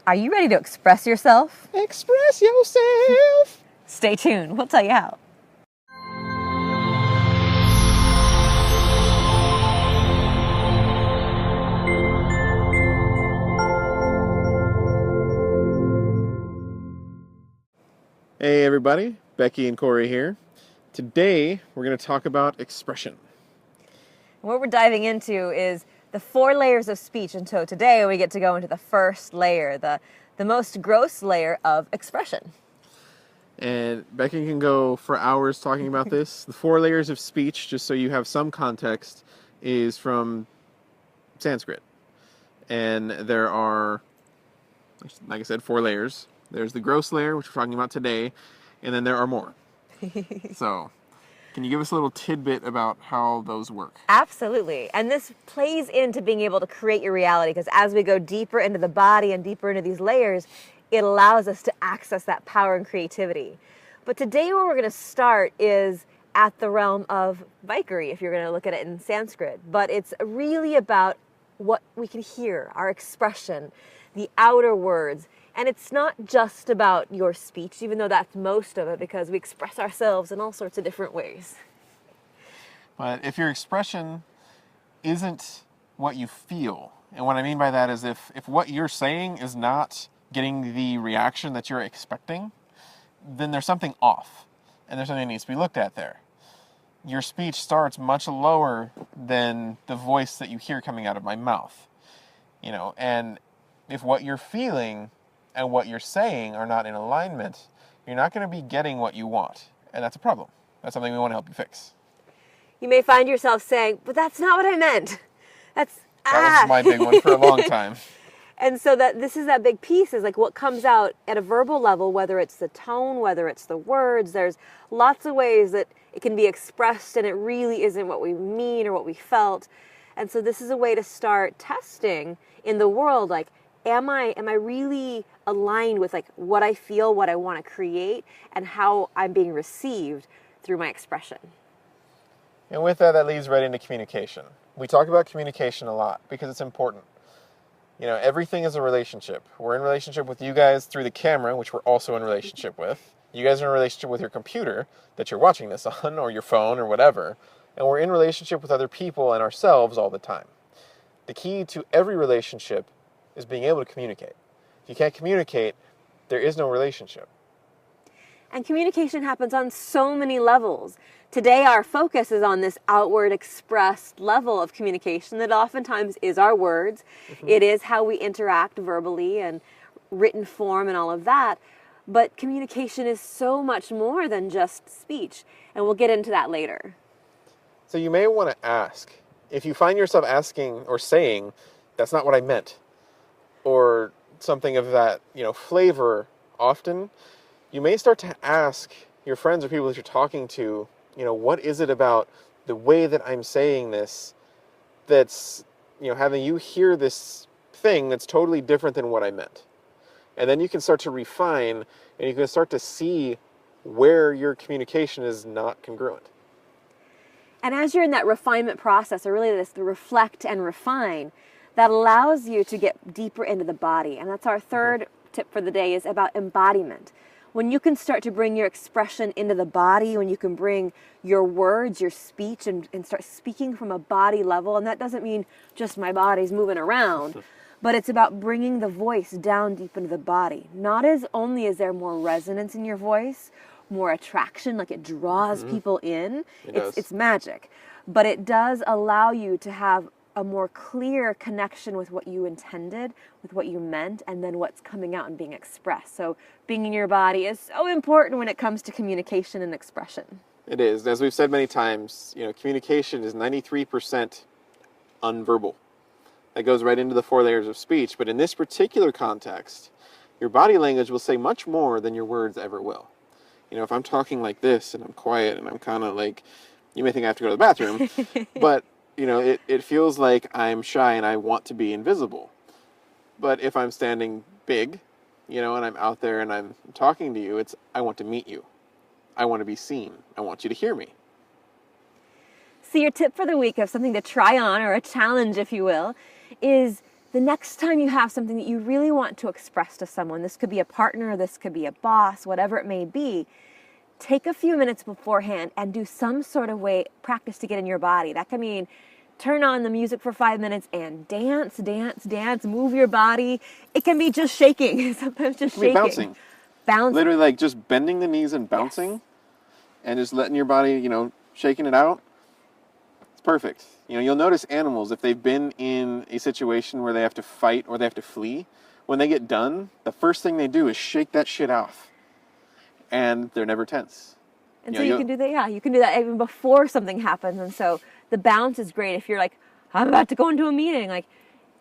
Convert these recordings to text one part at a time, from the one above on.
Are you ready to express yourself? Express yourself! Stay tuned. We'll tell you how. Hey everybody, Becky and Corey here. Today we're going to talk about expression. What we're diving into is the 4 layers of speech, and so today we get to go into the first layer, the most gross layer of expression. And Becky can go for hours talking about this. The 4 layers of speech, just so you have some context, is from Sanskrit. And there are, like I said, 4 layers. There's the gross layer, which we're talking about today, and then there are more. So, can you give us a little tidbit about how those work? Absolutely. And this plays into being able to create your reality, because as we go deeper into the body and deeper into these layers, it allows us to access that power and creativity. But today where we're going to start is at the realm of Vaikari, if you're going to look at it in Sanskrit. But it's really about what we can hear, our expression, the outer words. And it's not just about your speech, even though that's most of it, because we express ourselves in all sorts of different ways. But if your expression isn't what you feel, and what I mean by that is if what you're saying is not getting the reaction that you're expecting, then there's something off, and there's something that needs to be looked at there. Your speech starts much lower than the voice that you hear coming out of my mouth, and if what you're feeling and what you're saying are not in alignment, you're not going to be getting what you want, and that's a problem. That's something we want to help you fix. You may find yourself saying, but that's not what I meant. That was my big one for a long time. And so this is that big piece, is like what comes out at a verbal level, whether it's the tone, whether it's the words. There's lots of ways that it can be expressed and it really isn't what we mean or what we felt. And so this is a way to start testing in the world, like, am I really aligned with like what I feel, what I want to create, and how I'm being received through my expression. And with that leads right into communication. We talk about communication a lot because it's important. Everything is a relationship. We're in relationship with you guys through the camera, which we're also in relationship with. You guys are in relationship with your computer that you're watching this on, or your phone, or whatever. And we're in relationship with other people and ourselves all the time. The key to every relationship is being able to communicate. If you can't communicate, there is no relationship. And communication happens on so many levels. Today our focus is on this outward expressed level of communication that oftentimes is our words. Mm-hmm. It is how we interact verbally and written form and all of that. But communication is so much more than just speech. And we'll get into that later. So you may want to ask, if you find yourself asking or saying, that's not what I meant, or something of that, flavor often, you may start to ask your friends or people that you're talking to, what is it about the way that I'm saying this that's, having you hear this thing that's totally different than what I meant. And then you can start to refine, and you can start to see where your communication is not congruent. And as you're in that refinement process, or really this reflect and refine, that allows you to get deeper into the body. And that's our third tip for the day, is about embodiment. When you can start to bring your expression into the body, when you can bring your words, your speech, and start speaking from a body level, and that doesn't mean just my body's moving around, but it's about bringing the voice down deep into the body. Not as only is there more resonance in your voice, more attraction, like it draws people in, it's magic, but it does allow you to have a more clear connection with what you intended, with what you meant, and then what's coming out and being expressed. So being in your body is so important when it comes to communication and expression. It is. As we've said many times, communication is 93% unverbal. That goes right into the 4 layers of speech. But in this particular context, your body language will say much more than your words ever will. If I'm talking like this and I'm quiet and I'm kind of like, you may think I have to go to the bathroom, but it feels like I'm shy and I want to be invisible. But if I'm standing big, and I'm out there and I'm talking to you, it's, I want to meet you. I want to be seen. I want you to hear me. So your tip for the week of something to try on, or a challenge, if you will, is the next time you have something that you really want to express to someone, this could be a partner, this could be a boss, whatever it may be, take a few minutes beforehand and do some sort of way, practice to get in your body. That can mean turn on the music for 5 minutes and dance, dance, dance, move your body. It can be just shaking, sometimes just shaking. Bouncing. Bouncing. Literally like just bending the knees and bouncing. Yes. And just letting your body, shaking it out. It's perfect. You'll notice animals, if they've been in a situation where they have to fight or they have to flee, when they get done, the first thing they do is shake that shit off. And they're never tense. And so you can do that, you can do that even before something happens. And so the bounce is great if you're like, I'm about to go into a meeting. Like,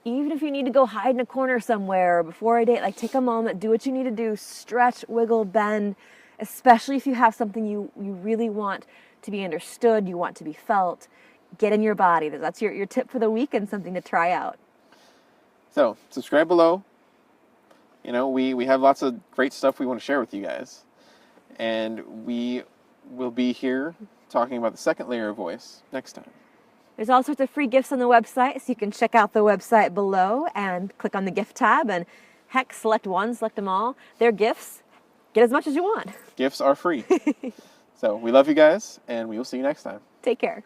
even if you need to go hide in a corner somewhere before a date, like take a moment, do what you need to do, stretch, wiggle, bend, especially if you have something you really want to be understood, you want to be felt. Get in your body. That's your tip for the week and something to try out. So, subscribe below. We have lots of great stuff we want to share with you guys. And we will be here talking about the second layer of voice next time. There's all sorts of free gifts on the website, so you can check out the website below and click on the gift tab and heck, select one, select them all. They're gifts. Get as much as you want. Gifts are free. So we love you guys, and we will see you next time. Take care.